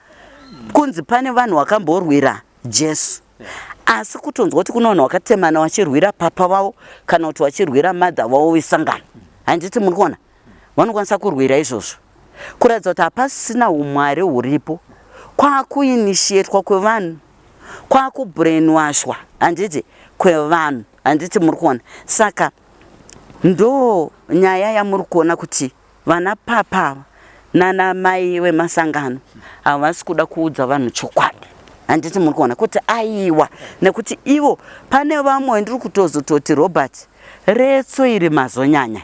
kunzi pane vanhu vakamborwira Jesu. Asi kutonzwa kuti kuna vanhu vakatemana vachirwira papa vavo kana kuti vachirwira madha vavo vesangano. Handiti muri kuona vanokwanisa kurwira izvozvo kuratidza kuti hapasina umwari huripo, kwakuinitiatwa kwevanhu, kwakubrainwashwa handiti kwevanhu. Handiti muri kuona? Saka ndo nyaya yamuri kuona kuti vana papa nana mai vemasangano havasi kuda kuudza vanhu chokwadi. Handiti muri kuona kuti aiwa nekuti ivo pane vamwe ndiri kutozototi Robert retso iri mazonyanya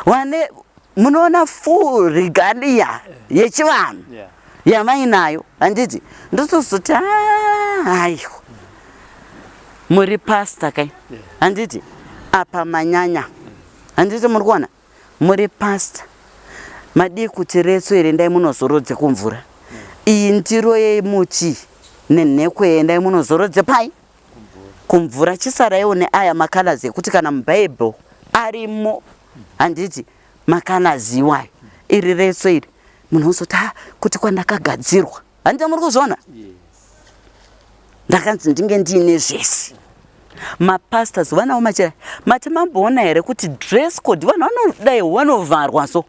vane munoona full regalia yechivanhu yavainayo. Handiti ndotozoti aiwa muri pastor kai handiti apa manyanya. Handiti muri kuona muri pastor madii kuti retso iri endai munozorodze kumvura, iyi ndiro yemuti nenhekwe endai munozorodze pai kumvura. Chisaraiwo neaya makalazi ekuti kana mubhaibheri arimo handiti makalazi iwayo iri retso iri munhu uzoti kuti kwandakagadzirwa. Handiti muri kuzviona? Ndakanzi ndinge ndiine zvese. Mapastors vanawo machira mati mamboona here kuti dress code vanhu vanodai vanovharwa so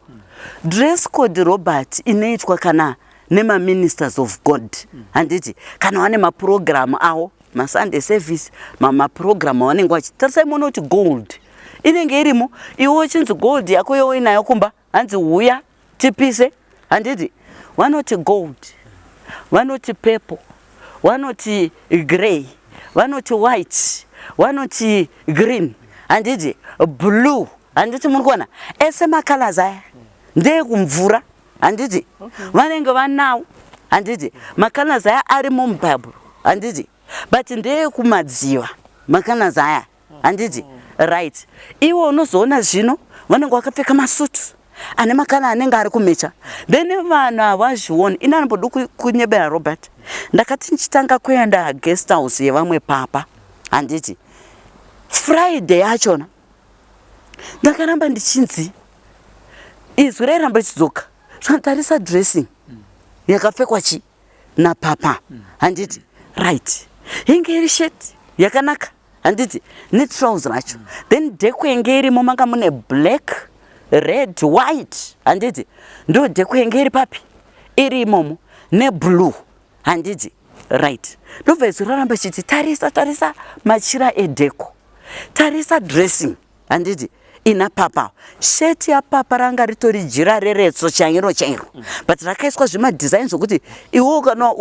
dress code Robert inoitwa kana nema-ministers of God. Handiti kana vane maprogramu avo masunday service maprogramu avanenge vachitarisai muona kuti gold inenge irimo, iwo chinzi gold yako yowo inayo kumba hanzi huya tipise. Handiti vanoti gold, vanoti purple, vanoti grey, vanoti white, vanoti green, handiti blue. Handiti muri kuona ese makalazi aya ndeekumvura. Handiti vanenge vanawo. Handiti makalazi aya arimo mubhaibheri. Handiti but ndeekumadziva makalazi aya. Handiti right. Iwo unozoona zvino vanenge vakapfeka masutu ane makala anenge ari kumecha. Then vanhu havazvioni. Inanomboda kunyebera Robert. Ndakati ndichitanga kuenda guest house yevamwe papa. Handiti Friday yachona ndakaramba ndichinzi izwi rairamba richidzoka. Zvantarisa dressing yakapfekwa chi napapa. Handiti right. Inge iri shirt yakanaka. Handiti netrousers racho. Then dheko yenge irimo manga mune black, red, white. Handiti ndo dheko yenge iri papi iri imomo neblue. Handiti right. Ndobva izwi raramba chiti tarisa machira edheko. Tarisa dressing. Handiti ina papa. Shirt ya papa ranga ritori jira reretso chairo. But rakaiswa zvima designs zvokuti iwo kana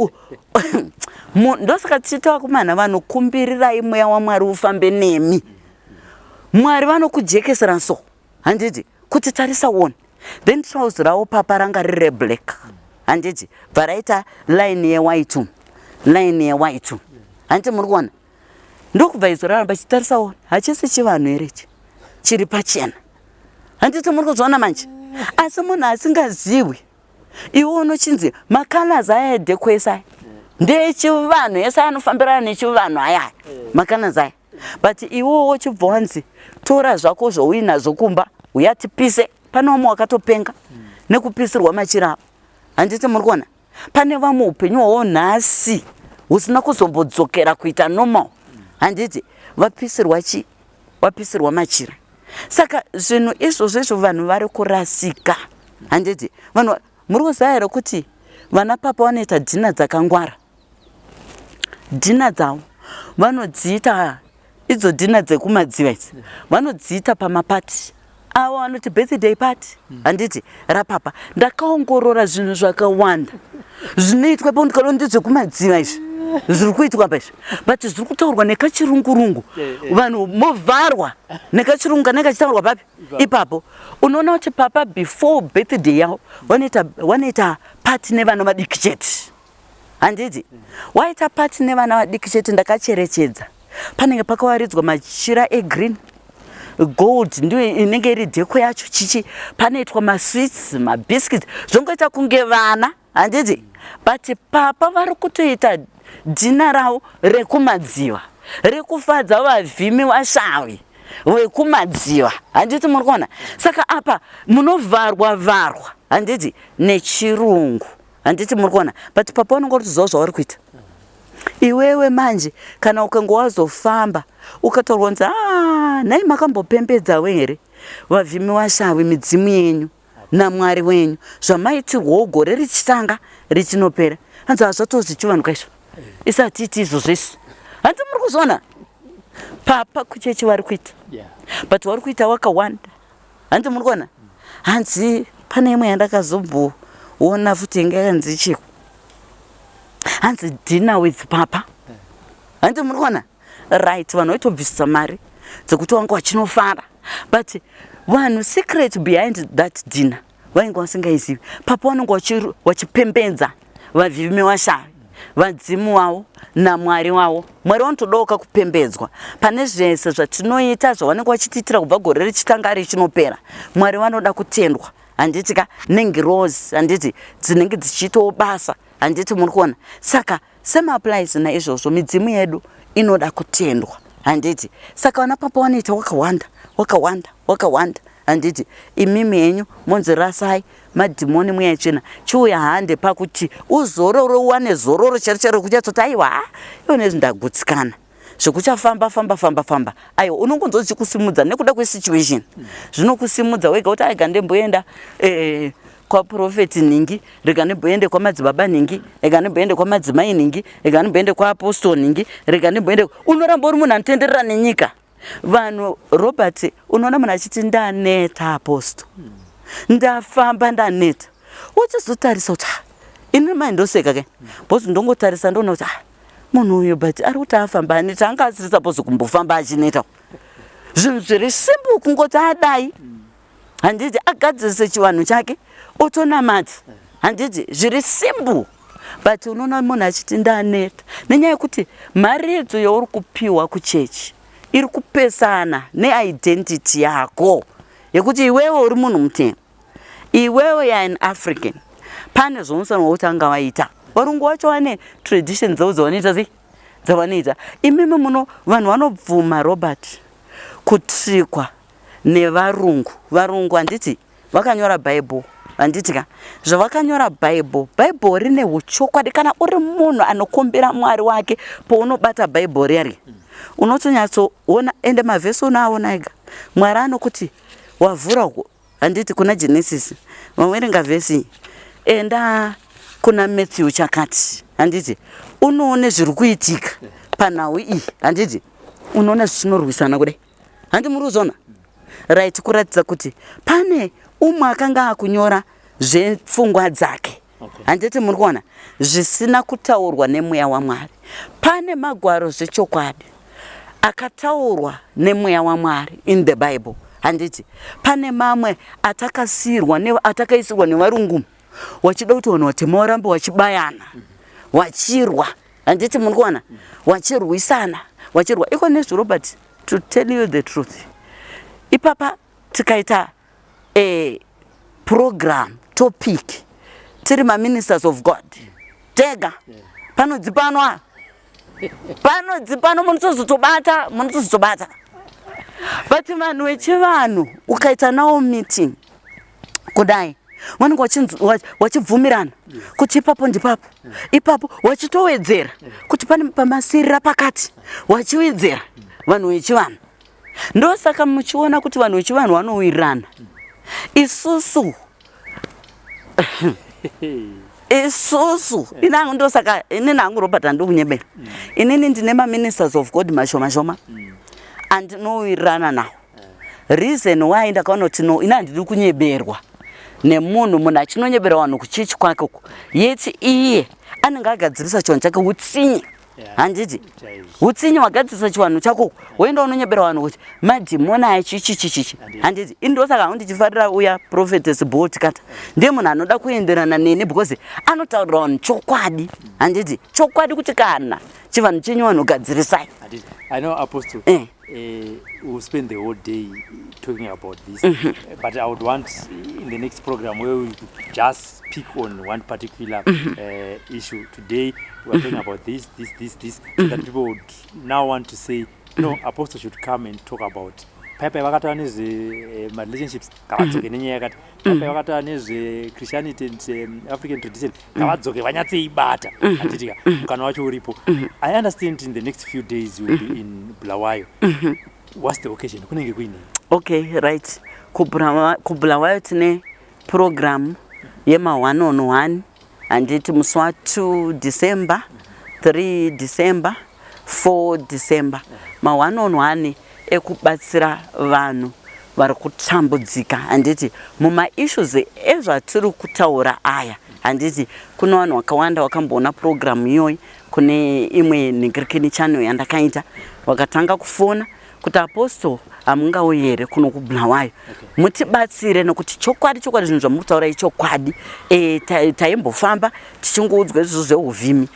ndosaka tichitaura kumana vanokumbirirai mweya waMwari ufambe nemi. Mwari vanokujekesera so. Handiti kuti tarisa one. Then trousers rawo papa ranga rire black. Handiti varaita line ye white. Handiti muri kuona. Ndokubva izvo raramba chitarisa one. Hachisi chivanhu here ichi. Chiri pachena. Handiti muri kuzviona manje. Asi munhu asingazivi iwe unochinzi makala aya edheko esai ndechivanhu esai anofambirana nechivanhu aya makala aya. But iwewo chibva wanzi tora zvako zvouinazvo kumba uyatipise. Pane vamwe wakatopenga nekupisirwa machira. Handiti muri kuona. Pane vamwe upenyu hwavo nhasi husina kuzombodzokera kuita normal. Handiti vapisirwa chi? Vapisirwa machira. Saka zvinhu izvozvo vanhu vari kurasika. Handiti vanhu muri kuziva here kuti vana papa vanoita dhina dzakangwara. Dhina dzavo vanodziita idzo dhina dzekumadziva idzi. Vanodziita pamapati avo vanoti birthday party. Handiti rapapa. Ndakaongorora zvinhu zvakawanda zvinoitwa pandikalo ndedzekumadziva izvi zviri kuitwa paizvi. But zviri kutaurwa nekachirungurungu. Vanhu movharwa nekachirungu kanenge kachitaurwa papi ipapo. Unoona kuti papa before birthday yavo wanoita party nevana vadiki chete. Handiti waita party nevana vadiki chete ndakacherechedza. Panenge pakawaridzwa machira egreen, gold ndiyo inenge iri dheko yacho chichi. Panoitwa masweets, mabiscuits zvongoita kunge vana. Handiti but papa vari kutoita dhina ravo rekumadziva rekufadza vavhimi vashavi vekumadziva. Handiti muri kuona. Saka apa munovharwa. Handiti nechirungu. Handiti muri kuona. But papa unenge uchiziva zvauri kuita. Iwewe manje kana ukange wazofamba ukataurwa kunzi nhai makambopembedzawo here vavhimi vashavi midzimu yenyu naMwari wenyu zvamaitirwawo gore richitanga richinopera. Hanzi hazvatozvichivanhuka izvo isati iti izvo zvese. Handiti muri kuzviona. Papa kuchechi vari kuita. But vari kuita wakawanda. Handiti muri kuona. Hanzi pane imwe yandakazomboona futi inge yakanzi chiko. Hanzi dinner with papa. Handiti muri kuona. Right. Vanhu vaitobvisisa mari dzekuti vanga vachinofara. But vanhu secret behind that dinner vainge vasingazivi. Papa vanenge vachipembedza vavhimi vashavi vadzimu wavo naMwari wavo. Mwari vanotodawo kupembedzwa pane zvese zvatinoita zvavanenge vachitiitira kubva gore richitanga richinopera. Mwari vanoda kutendwa. Handiti nengirozi. Handiti dzinenge dzichiitawo basa. Handiti muri kuona. Saka semaapplies naizvozvo midzimu yedu inoda kutendwa. Handiti saka vana papa vanoita wakawanda. Handiti imimi henyu monzi rasai madhimoni mweya chena chiuya hande pakuti uzororo uwane zororo chero kuchatsoti aiwa ione zvindagutsikana zvekuchafamba aiwa unongonzwa zvichikusimudza nekuda kwesituation zvinokusimudza wega kuti aiga ndemboenda kwaprofeti ningi rega ndemboende kwamadzibaba ningi rega ndemboende kwamadzimai ningi rega ndemboende kwaapostoli ningi rega ndemboende unoramba uri munhu anotenderera nenyika. Vanhu Robert unoona munhu achiti ndaneta aposto ndafamba ndaneta uchizotarisa kuti ini mai ndoseka ke bhozi ndongotarisa ndona kuti munhu uyu but ari kuti afamba aneta anga asiri supposed kumbofamba achineta. Zvinhu zviri simple kungoti adai. Handiti agadzirisa chivanhu chake otonamata. Handiti zviri simple. But unoona munhu achiti ndaneta nenyaya yekuti mari yedzo yauri kupiwa kuchechi iri kupesana neidentity yako yekuti iwewe uri munhu mutema. iwewe ya an African pane zvomusanwa utanga waita varungu wacho wane tradition dzavo dzavanoita sei dzavanoita imimi muno vanhu vanobvuma Robert kutrikwa nevarungu handiti vakanyora Bible handitika zvavakanyora Bible rine uchokwadi kana uri munhu anokumbira Mwari wake paunobata Bible riya unotonyatsoona ende mavhesi unaona ega Mwari anokuti wavhura handiti kuna Genesis wawerenga vhesi enda kuna Matthew chakati handiti unoone zviri kuitika panhau iyi handiti unoona zvichinorwisana kudai handi muri kuzona right kuratidza kuti pane umwe akanga akunyora zvepfungwa dzake handiti muri kuona zvisina kutaurwa nemweya waMwari pane magwaro zvechokwadi akataurwa nemweya waMwari in the Bible handiti pane mamwe atakaisirwa nevarungu wachida kuti vanhu vatema varambe vachibayana wachirwa handiti muri kuona wachirwisana wachirwa iko nezvo Robert to tell you the truth ipapa tikaita program topic tiri ministers of God tega panodzipanwa munotozotobata but vanhu vechivanhu ukaita nawo meeting kudai vanenge wachibvumirana kuti ipapo ndipapo ipapo wachitowedzera kuti pane pamasirira pakati wachiwedzera vanhu vechivanhu ndosaka muchiona kuti vanhu vechivanhu vanowirirana isusu inangu ndosaka inini hangu Robert handikunyebera inini ndine maministers of God mashoma andinowirirana nawo reason why ndakaona kuti no ina handidi kunyeberwa nemunhu achinonyebera vanhu kuchechi kwake uko yeti iye anenge agadzirisa chivanhu chake utsinye handiti utsinye wagadzirisa chivanhu chako woenda unonyebera vanhu kuti madhimoni achichichichichi handiti indosaka hangu ndichifarira uya prophetess Bolt kata ndiye munhu anoda kuenderana neni because anotaurira vanhu chokwadi handiti chokwadi kuti kana chivanhu chenyu vanhu gadzirisai. I know Apostle we'll spend the whole day talking about this, but I would want in the next program where we just speak on one particular issue. Today we are talking about this, so that people would now want to say, no, Apostle should come and talk about relationships, Christianity and African tradition. I understand in the next few days you will be in Bulawayo. What's the occasion? Okay, right. Kubulawayo tine program yema 1-on-1 and it muswa 2 December, 3 December, 4 December. Ma 1-on-1 ekubatsira vanhu vari kutambudzika handiti muma issues ezvatiri kutaura aya handiti kuna vanhu vakawanda vakamboona program iyoyi kune imwe Nigerian channel yandakaita vakatanga kufona kuti Apostle hamungauyi here kuno kuBulawayo mutibatsire nekuti chokwadi zvinhu zvamutaura ichokwadi taimbofamba tichingoudzwa izvo zveuvhimi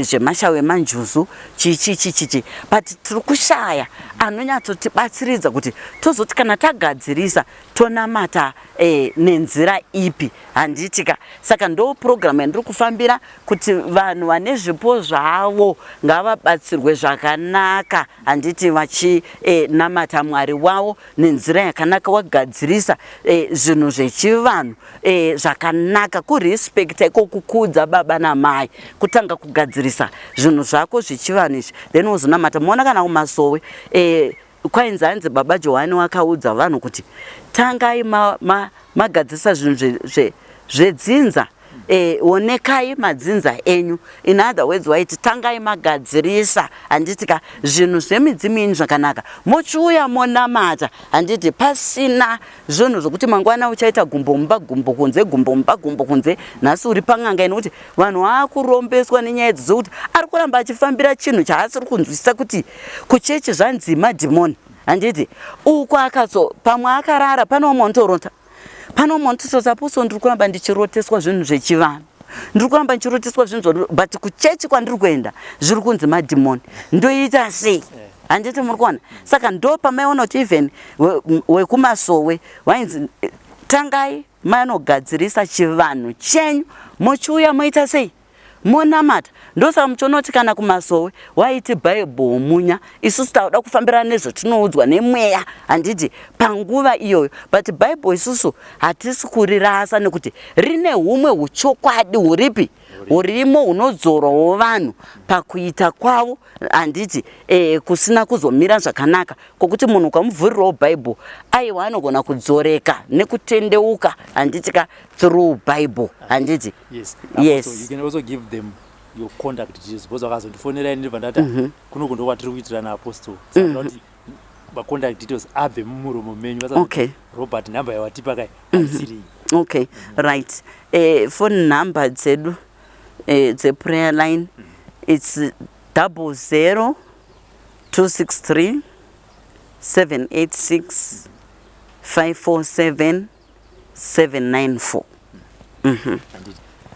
zvemashawe emanjuzu chichi but tiri kushaya anonyatsotibatsiridza kuti tozoti kana tagadzirisa tonamata nenzira ipi handitika saka ndo program yandiri kufambira kuti vanhu vane zvipo zvavo ngavabatsirwe zvakanaka handiti namata Mwari wavo nenzira yakanaka wagadzirisa zvinhu zvechivanhu zvakanaka kurespecta iko kukudza baba namai kutanga kugadzirisa zvinhu zvako zvechivanhu izvi then uzonamata muona kana kumasowe kwainzi hanzi baba Johani wakaudza vanhu kuti tangai magadzirisa zvinhu zvedzinza onekai madzinza enyu in other words waiti tangai magadzirisa handitika zvinhu zvemidzimini zvakanaka mochiuya monamata handiti pasina zvinhu zvokuti mangwana uchaita gumbomba gumbo kunze nhasi uri pang'anga inokuti vanhu vaakurombeswa nenyaya dzokuti ari kuramba achifambira chinhu chaasiri kunzwisisa kuti kuchechi zvanzi madhimoni handiti uko akatso pamwe akarara pano montorota pano montoto Apostle ndiri kuramba ndichiroteswa zvinhu zvechivanhu ndiri kuramba ndichiroteswa zvinhu but kuchechi kwandiri kuenda zviri kunzi madhimoni ndoita sei handiti muri kuona saka ndo pamaiona kuti even wekumasowe wainzi tangai manogadzirisa chivanhu chenyu muchiuya moita sei monamata. Ndosaka muchonoti kana kumasowe waiti bhaibheri munya isusu tauda kufambirana nezvatinoudzwa nemweya handiti panguva iyoyo, but bhaibheri isusu hatisi kurirasa nekuti rine humwe huchokwadi huripi hurimo hunodzorwawo vanhu pakuita kwavo handiti kusina kuzomira zvakanaka kwokuti munhu ukamuvhurirawo bhaibheri aiwa anogona kudzoreka nekutendeuka handiti ka through bhaibheri handiti. Yes. Yes. So you can also give them your contact details because wakazondifonera ndibva ndati kuno kundo kwatiri kuitirana apostle sanoti contact details abve mumuromo menyu. Okay. Robert number yawatipa kai asiri. Okay. Right. Phone number dzedu prayer line it's 00 263 786 547 794.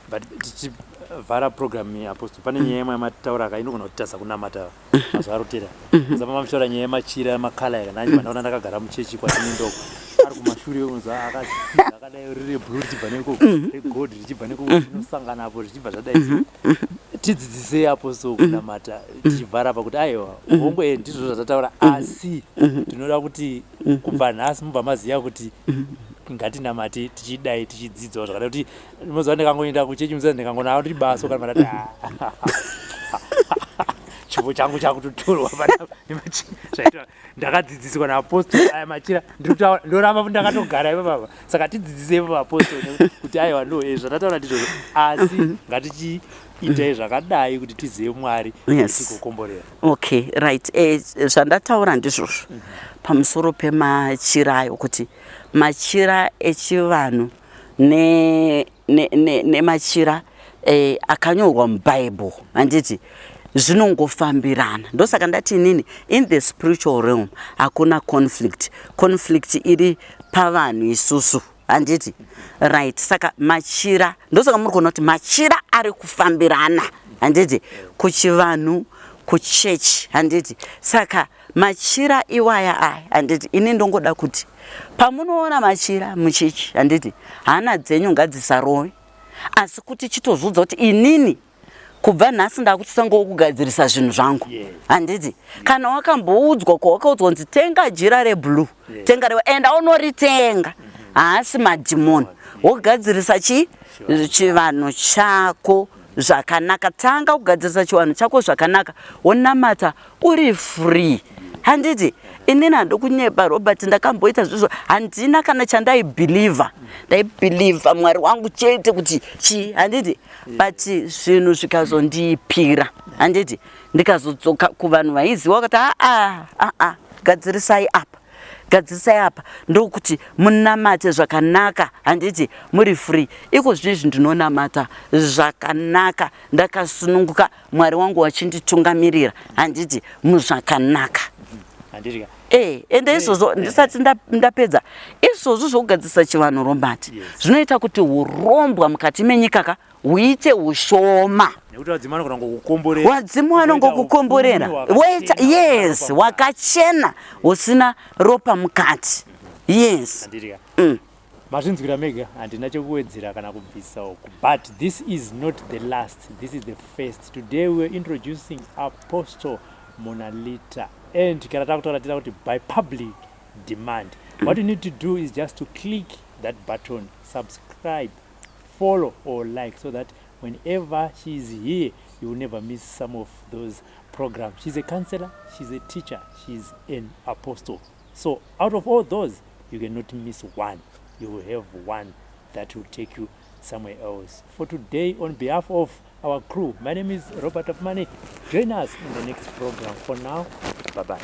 But vara program ya apostle pane nyaya yemwe yamataura ka inogona kutasa kunamata mazuva rotera zama mamshora nyaya yemachira yamakala yakanani vanaona ndakagara muchechi kwatinendoko ari kumashure unza akadai riri blue richibva neko regold richibva neko inosangana apo richibva zvadai tidzidzisei apostle kunamata tichivhara pakuti aiwa honge ndizvo zvatataura asi tinoda kuti kubva nhasi mubva maziya kuti ngatinamati tichidai tichidzidzawo zvakadai kuti moziva ndikangoenda kuchechi musa ndikangonawo tiri baso kana matati chipo changu chakutotorwa zvaitwa ndakadzidziswa naapostoli aya machira ndoramba kuti ndakatogara ipapapa saka tidzidzisei paapostoli kuti aiwa ndo zvatataura ndizvozvo asi ngatichiitai zvakadai kuti tizive Mwari tigokomborera. Okay, right. Zvandataura ndizvozvo pamusoro pemachira ayo kuti machira echivanhu nemachira akanyorwa mubhaibheri handiti zvinongofambirana. Ndosaka ndati inini in the spiritual realm hakuna conflict iri pavanhu isusu handiti right. Saka machira ndosaka muri kuona kuti machira ari kufambirana handiti kuchivanhu kuchechi handiti. Saka machira iwaya aya handiti ini ndongoda kuti pamunoona machira muchechi handiti hana dzenyu ngadzisarowe asi kuti chitozudza kuti inini kubva nhasi ndakutotangawo kugadzirisa zvinhu zvangu handiti kana wakamboudzwa kwawakaudzwa kunzi tenga jira reblue tenga rewa enda unoritenga haasi madhimoni wogadzirisa chivanhu chako zvakanaka. Tanga kugadzirisa chivanhu chako zvakanaka wonamata uri free handiti. Inini handokunyepa Robert ndakamboita zvizvo handina kana chandaibhilivha ndaibhilivha Mwari wangu chete kuti handiti but zvinhu zvikazondipira handiti ndikazodzoka kuvanhu vaiziva kuti gadzirisai apa ndokuti munamate zvakanaka handiti muri free. Iko zvinezvi ndinonamata zvakanaka ndakasununguka Mwari wangu wachinditungamirira handiti muzvakanaka. Ende izvozvo ndisati ndapedza izvozvo zvokugadzirisa chivanhu Robert zvinoita kuti urombwa mukati menyika huite ushoma. Wadzimu wanongokukomborera yes wakachena usina ropa mukati. Yes. Mazvinzwira mega handina chekuwedzera kana kubvisa uku, but this is not the last, this is the first. Today we are introducing Apostle Monalita and by public demand. What you need to do is just to click that button, subscribe, follow or like, so that whenever she is here you will never miss some of those programs. She's a counselor, she's a teacher, she's an apostle. So out of all those you cannot miss one. You will have one that will take you somewhere else. For today, on behalf of our crew, my name is Robert of Money. Join us in the next program. For now, bye-bye.